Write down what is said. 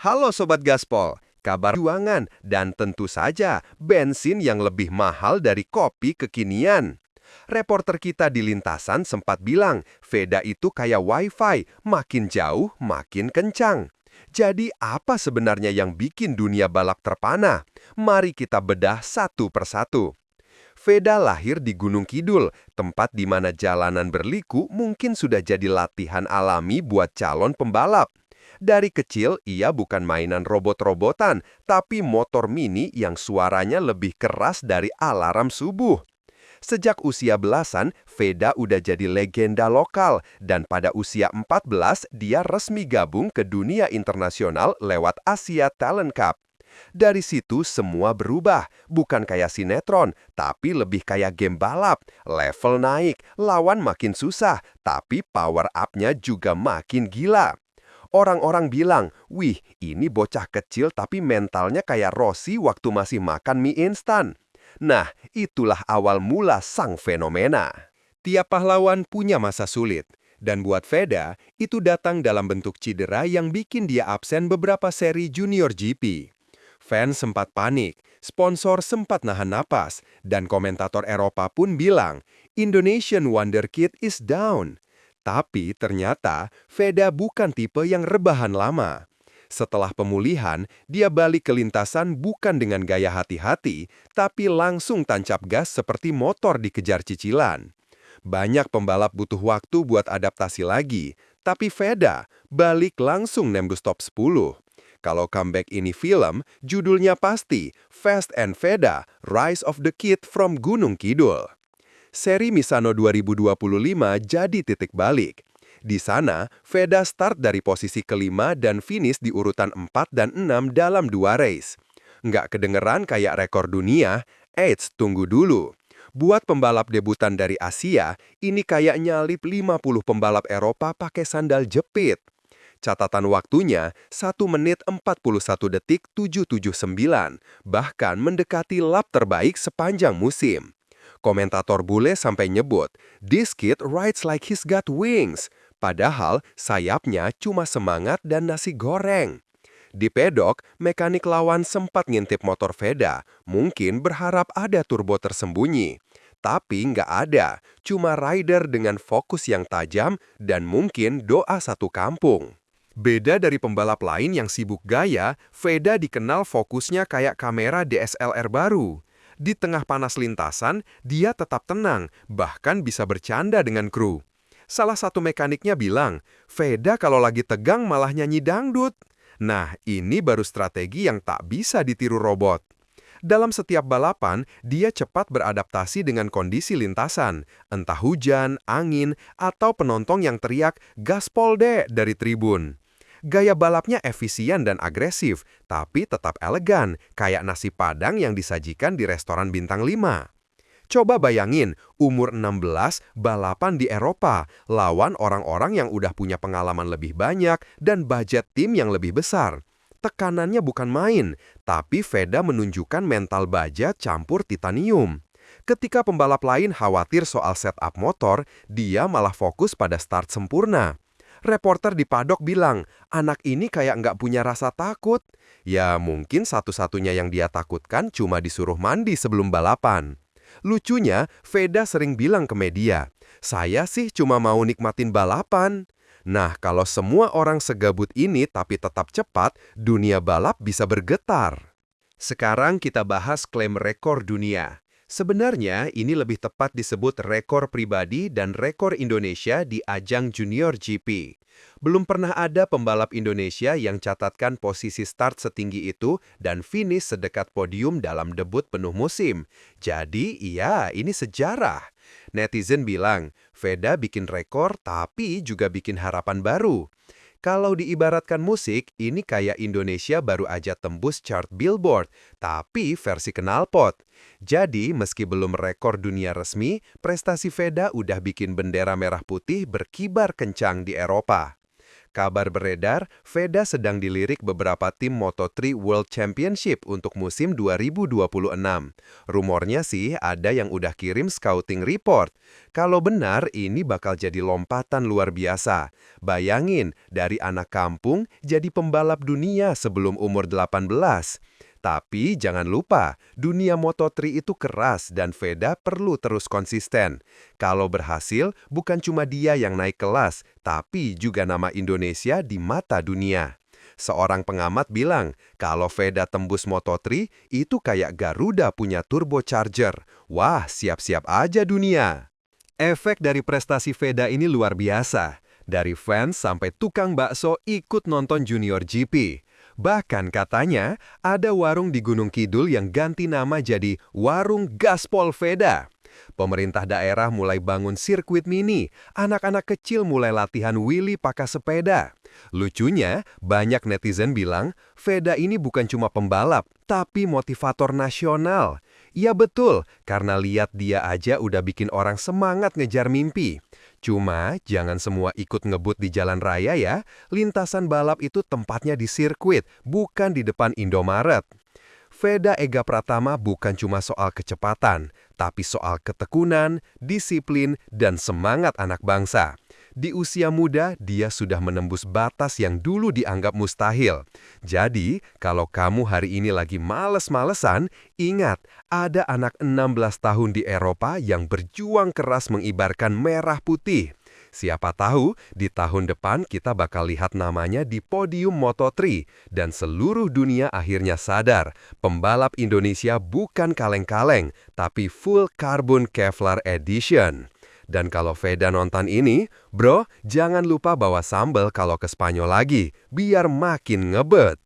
Halo Sobat Gaspol, kabar juangan dan tentu saja bensin yang lebih mahal dari kopi kekinian. Reporter kita di lintasan sempat bilang, Veda itu kayak wifi, makin jauh makin kencang. Jadi apa sebenarnya yang bikin dunia balap terpana? Mari kita bedah satu persatu. Veda lahir di Gunung Kidul, tempat di mana jalanan berliku mungkin sudah jadi latihan alami buat calon pembalap. Dari kecil, ia bukan mainan robot-robotan, tapi motor mini yang suaranya lebih keras dari alarm subuh. Sejak usia belasan, Veda udah jadi legenda lokal, dan pada usia 14, dia resmi gabung ke dunia internasional lewat Asia Talent Cup. Dari situ semua berubah, bukan kayak sinetron, tapi lebih kayak game balap. Level naik, lawan makin susah, tapi power up-nya juga makin gila. Orang-orang bilang, wih ini bocah kecil tapi mentalnya kayak Rossi waktu masih makan mie instan. Nah, itulah awal mula sang fenomena. Tiap pahlawan punya masa sulit. Dan buat Veda, itu datang dalam bentuk cedera yang bikin dia absen beberapa seri Junior GP. Fans sempat panik, sponsor sempat nahan napas, dan komentator Eropa pun bilang, Indonesian Wonder Kid is down. Tapi ternyata Veda bukan tipe yang rebahan lama. Setelah pemulihan, dia balik ke lintasan bukan dengan gaya hati-hati, tapi langsung tancap gas seperti motor dikejar cicilan. Banyak pembalap butuh waktu buat adaptasi lagi, tapi Veda balik langsung nembus top 10. Kalau comeback ini film, judulnya pasti Fast and Veda, Rise of the Kid from Gunung Kidul. Seri Misano 2025 jadi titik balik. Di sana, Veda start dari posisi kelima dan finish di urutan 4 dan 6 dalam 2 race. Nggak kedengeran kayak rekor dunia, eits, tunggu dulu. Buat pembalap debutan dari Asia, ini kayak nyalip 50 pembalap Eropa pakai sandal jepit. Catatan waktunya 1 menit 41 detik 779, bahkan mendekati lap terbaik sepanjang musim. Komentator bule sampai nyebut, "This kid rides like he's got wings." Padahal sayapnya cuma semangat dan nasi goreng. Di pedok, mekanik lawan sempat ngintip motor Veda, mungkin berharap ada turbo tersembunyi. Tapi nggak ada, cuma rider dengan fokus yang tajam dan mungkin doa satu kampung. Beda dari pembalap lain yang sibuk gaya, Veda dikenal fokusnya kayak kamera DSLR baru. Di tengah panas lintasan, dia tetap tenang, bahkan bisa bercanda dengan kru. Salah satu mekaniknya bilang, Veda kalau lagi tegang malah nyanyi dangdut. Nah, ini baru strategi yang tak bisa ditiru robot. Dalam setiap balapan, dia cepat beradaptasi dengan kondisi lintasan, entah hujan, angin, atau penonton yang teriak, "Gaspol deh!" dari tribun. Gaya balapnya efisien dan agresif, tapi tetap elegan, kayak nasi padang yang disajikan di restoran bintang 5. Coba bayangin, umur 16, balapan di Eropa, lawan orang-orang yang udah punya pengalaman lebih banyak dan budget tim yang lebih besar. Tekanannya bukan main, tapi Veda menunjukkan mental baja campur titanium. Ketika pembalap lain khawatir soal setup motor, dia malah fokus pada start sempurna. Reporter di padok bilang, anak ini kayak nggak punya rasa takut. Ya mungkin satu-satunya yang dia takutkan cuma disuruh mandi sebelum balapan. Lucunya, Veda sering bilang ke media, saya sih cuma mau nikmatin balapan. Nah, kalau semua orang segabut ini tapi tetap cepat, dunia balap bisa bergetar. Sekarang kita bahas klaim rekor dunia. Sebenarnya ini lebih tepat disebut rekor pribadi dan rekor Indonesia di ajang Junior GP. Belum pernah ada pembalap Indonesia yang catatkan posisi start setinggi itu dan finish sedekat podium dalam debut penuh musim. Jadi iya, ini sejarah. Netizen bilang, Veda bikin rekor tapi juga bikin harapan baru. Kalau diibaratkan musik, ini kayak Indonesia baru aja tembus chart Billboard, tapi versi knalpot. Jadi, meski belum rekor dunia resmi, prestasi Veda udah bikin bendera merah putih berkibar kencang di Eropa. Kabar beredar, Veda sedang dilirik beberapa tim Moto3 World Championship untuk musim 2026. Rumornya sih ada yang udah kirim scouting report. Kalau benar, ini bakal jadi lompatan luar biasa. Bayangin, dari anak kampung jadi pembalap dunia sebelum umur 18. Tapi jangan lupa, dunia Moto3 itu keras dan Veda perlu terus konsisten. Kalau berhasil, bukan cuma dia yang naik kelas, tapi juga nama Indonesia di mata dunia. Seorang pengamat bilang, kalau Veda tembus Moto3, itu kayak Garuda punya turbocharger. Wah, siap-siap aja dunia. Efek dari prestasi Veda ini luar biasa. Dari fans sampai tukang bakso ikut nonton Junior GP. Bahkan katanya, ada warung di Gunung Kidul yang ganti nama jadi Warung Gaspol Veda. Pemerintah daerah mulai bangun sirkuit mini, anak-anak kecil mulai latihan wheelie pakai sepeda. Lucunya, banyak netizen bilang, Veda ini bukan cuma pembalap, tapi motivator nasional. Iya betul, karena lihat dia aja udah bikin orang semangat ngejar mimpi. Cuma, jangan semua ikut ngebut di jalan raya ya. Lintasan balap itu tempatnya di sirkuit, bukan di depan Indomaret. Veda Ega Pratama bukan cuma soal kecepatan, tapi soal ketekunan, disiplin, dan semangat anak bangsa. Di usia muda, dia sudah menembus batas yang dulu dianggap mustahil. Jadi, kalau kamu hari ini lagi males-malesan, ingat, ada anak 16 tahun di Eropa yang berjuang keras mengibarkan merah putih. Siapa tahu, di tahun depan kita bakal lihat namanya di podium Moto3, dan seluruh dunia akhirnya sadar, pembalap Indonesia bukan kaleng-kaleng, tapi full carbon Kevlar edition. Dan kalau Veda nonton ini, bro, jangan lupa bawa sambal kalau ke Spanyol lagi, biar makin ngebet.